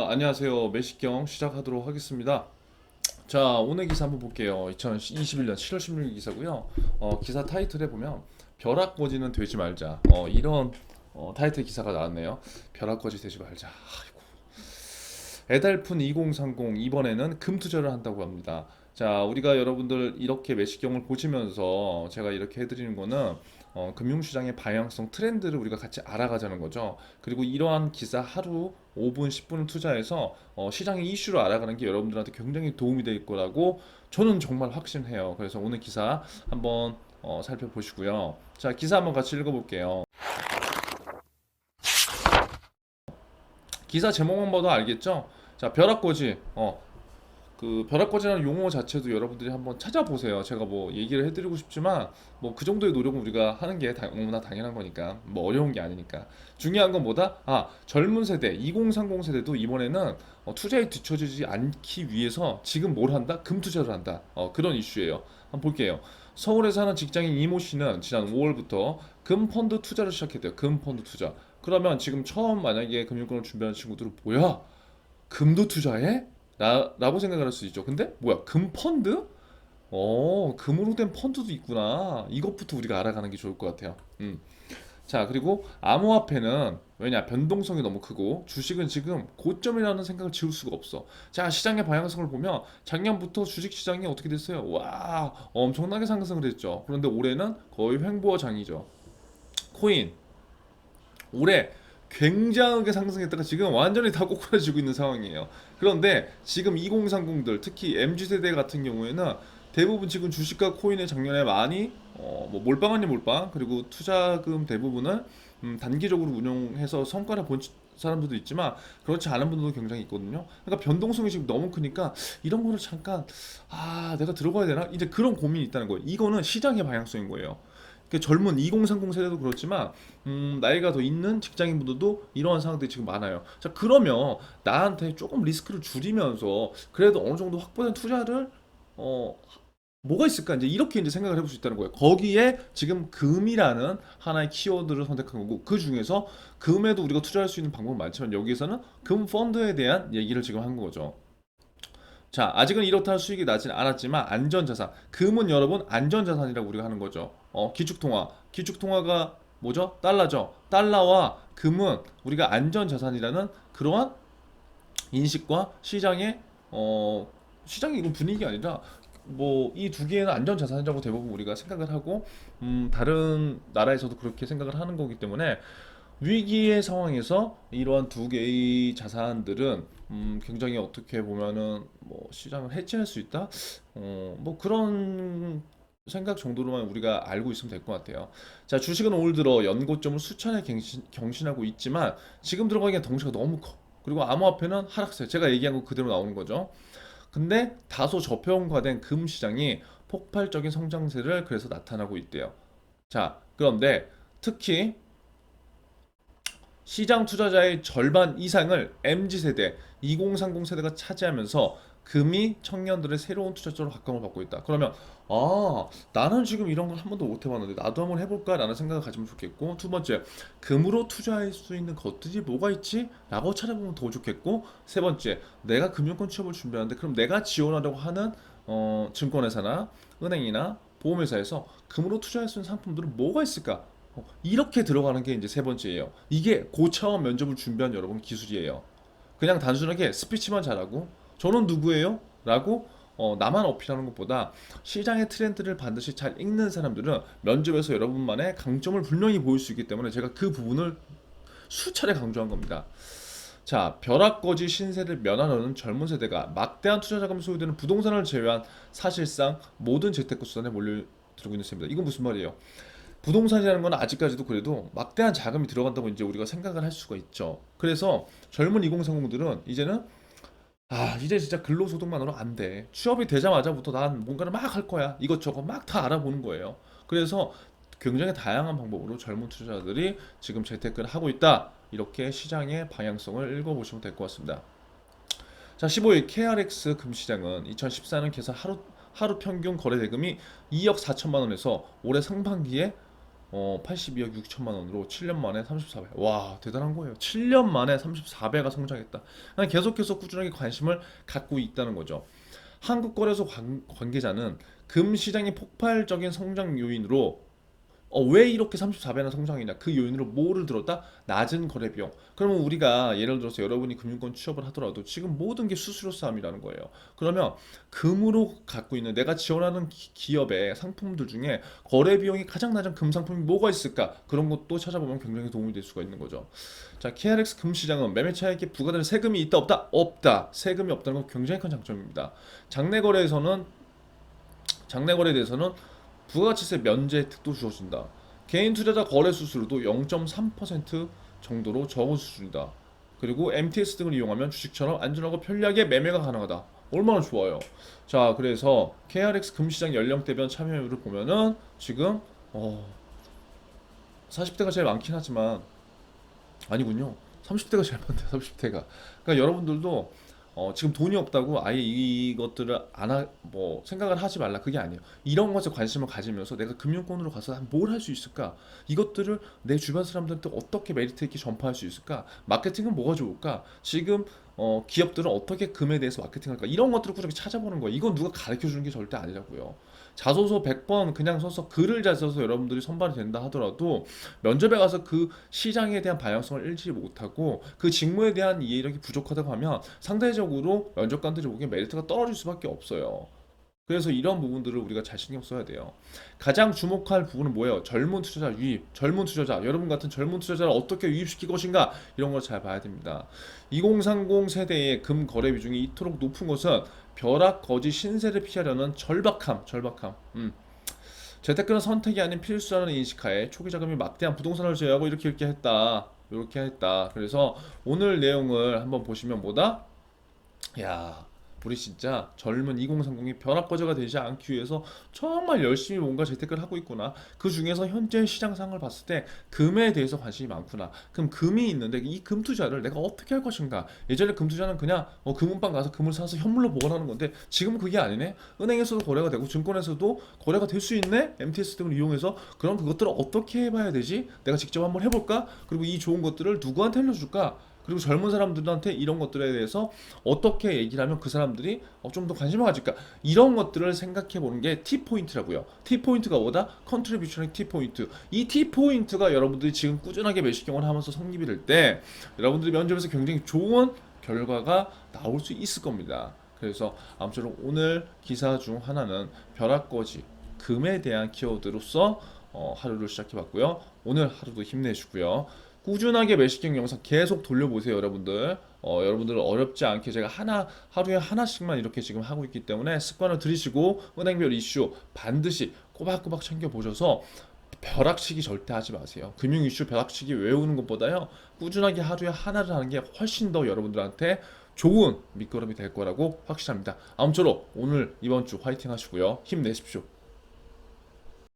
안녕하세요. 매식경 시작하도록 하겠습니다. 자, 오늘 기사 한번 볼게요. 2021년 7월 16일 기사고요. 기사 타이틀에 보면 벼락거지는 되지 말자. 이런 타이틀 기사가 나왔네요. 벼락거지 되지 말자. 아이고. 애달픈 2030 이번에는 금 투자를 한다고 합니다. 자, 우리가 여러분들 이렇게 매식경을 보시면서 제가 이렇게 해드리는 거는 금융시장의 방향성 트렌드를 우리가 같이 알아가자는 거죠. 그리고 이러한 기사 하루 5분, 10분을 투자해서 시장의 이슈를 알아가는 게 여러분들한테 굉장히 도움이 될 거라고 저는 정말 확신해요. 그래서 오늘 기사 한번 살펴보시고요. 자, 기사 한번 같이 읽어볼게요. 기사 제목만 봐도 알겠죠? 자, 벼락거지. 그 벼락거지라는 용어 자체도 여러분들이 한번 찾아보세요. 제가 뭐 얘기를 해드리고 싶지만 뭐 그 정도의 노력은 우리가 하는 게 너무나 당연한 거니까 뭐 어려운 게 아니니까 중요한 건 뭐다? 젊은 세대 2030 세대도 이번에는 투자에 뒤처지지 않기 위해서 지금 뭘 한다? 금 투자를 한다. 그런 이슈예요. 한번 볼게요. 서울에 사는 직장인 이모 씨는 지난 5월부터 금 펀드 투자를 시작했대요. 금 펀드 투자. 그러면 지금 처음 만약에 금융권을 준비하는 친구들은 뭐야? 금도 투자해? 라고 생각을 할 수 있죠. 근데 뭐야? 금 펀드? 금으로 된 펀드도 있구나. 이것부터 우리가 알아가는 게 좋을 것 같아요. 자, 그리고 암호화폐는 왜냐? 변동성이 너무 크고 주식은 지금 고점이라는 생각을 지울 수가 없어. 자, 시장의 방향성을 보면 작년부터 주식 시장이 어떻게 됐어요? 와, 엄청나게 상승을 했죠. 그런데 올해는 거의 횡보장이죠. 코인 올해 굉장하게 상승했다가 지금 완전히 다 꼬꾸라지고 있는 상황이에요. 그런데 지금 2030들 특히 MZ세대 같은 경우에는 대부분 지금 주식과 코인에 작년에 많이 뭐 몰빵 아닌 몰빵 그리고 투자금 대부분을 단기적으로 운용해서 성과를 본 사람들도 있지만 그렇지 않은 분들도 굉장히 있거든요. 그러니까 변동성이 지금 너무 크니까 이런 거를 잠깐 내가 들어가야 되나? 이제 그런 고민이 있다는 거예요. 이거는 시장의 방향성인 거예요. 그 젊은 2030 세대도 그렇지만 나이가 더 있는 직장인분들도 이러한 상황들이 지금 많아요. 자, 그러면 나한테 조금 리스크를 줄이면서 그래도 어느 정도 확보된 투자를 어 뭐가 있을까 이제 이렇게 이제 생각을 해볼 수 있다는 거예요. 거기에 지금 금이라는 하나의 키워드를 선택한 거고 그 중에서 금에도 우리가 투자할 수 있는 방법은 많지만 여기에서는 금 펀드에 대한 얘기를 지금 한 거죠. 자, 아직은 이렇다 할 수익이 나진 않았지만 안전자산. 금은 여러분 안전자산이라고 우리가 하는 거죠. 기축통화. 기축통화가 뭐죠? 달러죠. 달러와 금은 우리가 안전자산이라는 그러한 인식과 시장의 시장의 이건 분위기 아니라 뭐 이 두 개는 안전자산이라고 대부분 우리가 생각을 하고 다른 나라에서도 그렇게 생각을 하는 거기 때문에 위기의 상황에서 이러한 두 개의 자산들은 굉장히 어떻게 보면은 뭐 시장을 해치할 수 있다? 뭐 그런 생각 정도로만 우리가 알고 있으면 될 것 같아요. 자, 주식은 올 들어 연고점을 수차례 경신하고 있지만 지금 들어가기엔 덩치가 너무 커. 그리고 암호화폐는 하락세. 제가 얘기한 거 그대로 나오는 거죠. 근데 다소 저평가된 금 시장이 폭발적인 성장세를 그래서 나타나고 있대요. 자, 그런데 특히 시장 투자자의 절반 이상을 MZ세대, 2030 세대가 차지하면서 금이 청년들의 새로운 투자처로 각광을 받고 있다. 그러면 나는 지금 이런 걸 한 번도 못 해봤는데 나도 한번 해볼까라는 생각을 가지면 좋겠고 두 번째, 금으로 투자할 수 있는 것들이 뭐가 있지? 라고 찾아보면 더 좋겠고 세 번째, 내가 금융권 취업을 준비하는데 그럼 내가 지원하려고 하는 증권회사나 은행이나 보험회사에서 금으로 투자할 수 있는 상품들은 뭐가 있을까? 이렇게 들어가는 게 이제 세 번째예요. 이게 고차원 면접을 준비한 여러분 기술이에요. 그냥 단순하게 스피치만 잘하고 저는 누구예요? 라고 나만 어필하는 것보다 시장의 트렌드를 반드시 잘 읽는 사람들은 면접에서 여러분만의 강점을 분명히 보일 수 있기 때문에 제가 그 부분을 수차례 강조한 겁니다. 자, 벼락거지 신세를 면하려는 젊은 세대가 막대한 투자 자금이 소요되는 부동산을 제외한 사실상 모든 재테크 수단에 몰려들고 있는 셈입니다. 이건 무슨 말이에요? 부동산이라는 건 아직까지도 그래도 막대한 자금이 들어간다고 이제 우리가 생각을 할 수가 있죠. 그래서 젊은 2030들은 이제는 이제 진짜 근로소득만으로 안 돼. 취업이 되자마자부터 난 뭔가를 막 할 거야. 이것저것 막 다 알아보는 거예요. 그래서 굉장히 다양한 방법으로 젊은 투자자들이 지금 재테크를 하고 있다. 이렇게 시장의 방향성을 읽어보시면 될 것 같습니다. 자, 15일 KRX 금시장은 2014년 계산 하루 평균 거래 대금이 2억 4천만 원에서 올해 상반기에 82억 6천만 원으로 7년 만에 34배. 와, 대단한 거예요. 7년 만에 34배가 성장했다. 그냥 계속해서 꾸준하게 관심을 갖고 있다는 거죠. 한국거래소 관계자는 금 시장의 폭발적인 성장 요인으로 왜 이렇게 34배나 성장이냐? 그 요인으로 뭐를 들었다? 낮은 거래 비용. 그러면 우리가 예를 들어서 여러분이 금융권 취업을 하더라도 지금 모든 게 수수료 싸움이라는 거예요. 그러면 금으로 갖고 있는 내가 지원하는 기업의 상품들 중에 거래 비용이 가장 낮은 금 상품이 뭐가 있을까? 그런 것도 찾아보면 굉장히 도움이 될 수가 있는 거죠. 자, KRX 금 시장은 매매 차익에 부과되는 세금이 있다 없다? 없다. 세금이 없다는 건 굉장히 큰 장점입니다. 장내 거래에서는 장내 거래에 대해서는 부가가치세 면제 혜택도 주어진다. 개인 투자자 거래 수수료도 0.3% 정도로 적은 수준이다. 그리고 MTS 등을 이용하면 주식처럼 안전하고 편리하게 매매가 가능하다. 얼마나 좋아요. 자, 그래서 KRX 금시장 연령대별 참여율을 보면은 지금 40대가 제일 많긴 하지만 아니군요. 30대가 제일 많대요. 30대가. 그러니까 여러분들도 지금 돈이 없다고 아예 이것들을 뭐 생각을 하지 말라 그게 아니에요. 이런 것에 관심을 가지면서 내가 금융권으로 가서 뭘 할 수 있을까? 이것들을 내 주변 사람들한테 어떻게 메리트 있게 전파할 수 있을까? 마케팅은 뭐가 좋을까? 지금 기업들은 어떻게 금에 대해서 마케팅할까? 이런 것들을 꾸준히 찾아보는 거예요. 이건 누가 가르쳐 주는 게 절대 아니라고요. 자소서 100번 그냥 써서 글을 잘 써서 여러분들이 선발이 된다 하더라도 면접에 가서 그 시장에 대한 방향성을 잃지 못하고 그 직무에 대한 이해력이 부족하다고 하면 상대적으로 면접관들이 보기에 메리트가 떨어질 수밖에 없어요. 그래서 이런 부분들을 우리가 잘 신경 써야 돼요. 가장 주목할 부분은 뭐예요? 젊은 투자자 유입. 젊은 투자자, 여러분 같은 젊은 투자자를 어떻게 유입시킬 것인가? 이런 걸 잘 봐야 됩니다. 2030 세대의 금 거래 비중이 이토록 높은 것은 벼락 거지 신세를 피하려는 절박함. 재테크는 선택이 아닌 필수라는 인식하에 초기 자금이 막대한 부동산을 제외하고 이렇게 했다. 이렇게 했다. 그래서 오늘 내용을 한번 보시면 뭐다? 야, 우리 진짜 젊은 2030이 벼락거지가 되지 않기 위해서 정말 열심히 뭔가 재테크를 하고 있구나. 그 중에서 현재 시장 상황을 봤을 때 금에 대해서 관심이 많구나. 그럼 금이 있는데 이 금 투자를 내가 어떻게 할 것인가? 예전에 금 투자는 그냥 금은방 가서 금을 사서 현물로 보관하는 건데 지금은 그게 아니네. 은행에서도 거래가 되고 증권에서도 거래가 될 수 있네. MTS 등을 이용해서 그럼 그것들을 어떻게 해봐야 되지? 내가 직접 한번 해볼까? 그리고 이 좋은 것들을 누구한테 알려줄까? 그리고 젊은 사람들한테 이런 것들에 대해서 어떻게 얘기를 하면 그 사람들이 좀 더 관심을 가질까? 이런 것들을 생각해 보는 게 T포인트라고요. T포인트가 뭐다? 컨트리뷰션의 T포인트. 이 T포인트가 여러분들이 지금 꾸준하게 매시경을 하면서 성립이 될 때 여러분들이 면접에서 굉장히 좋은 결과가 나올 수 있을 겁니다. 그래서 아무쪼록 오늘 기사 중 하나는 벼락거지 금에 대한 키워드로서 하루를 시작해 봤고요. 오늘 하루도 힘내시고요. 꾸준하게 매시경 영상 계속 돌려보세요, 여러분들. 여러분들 어렵지 않게 제가 하루에 하나씩만 이렇게 지금 하고 있기 때문에 습관을 들이시고 은행별 이슈 반드시 꼬박꼬박 챙겨보셔서 벼락치기 절대 하지 마세요. 금융 이슈 벼락치기 외우는 것보다요, 꾸준하게 하루에 하나를 하는 게 훨씬 더 여러분들한테 좋은 밑거름이 될 거라고 확신합니다. 아무쪼록 오늘 이번 주 화이팅 하시고요. 힘내십시오.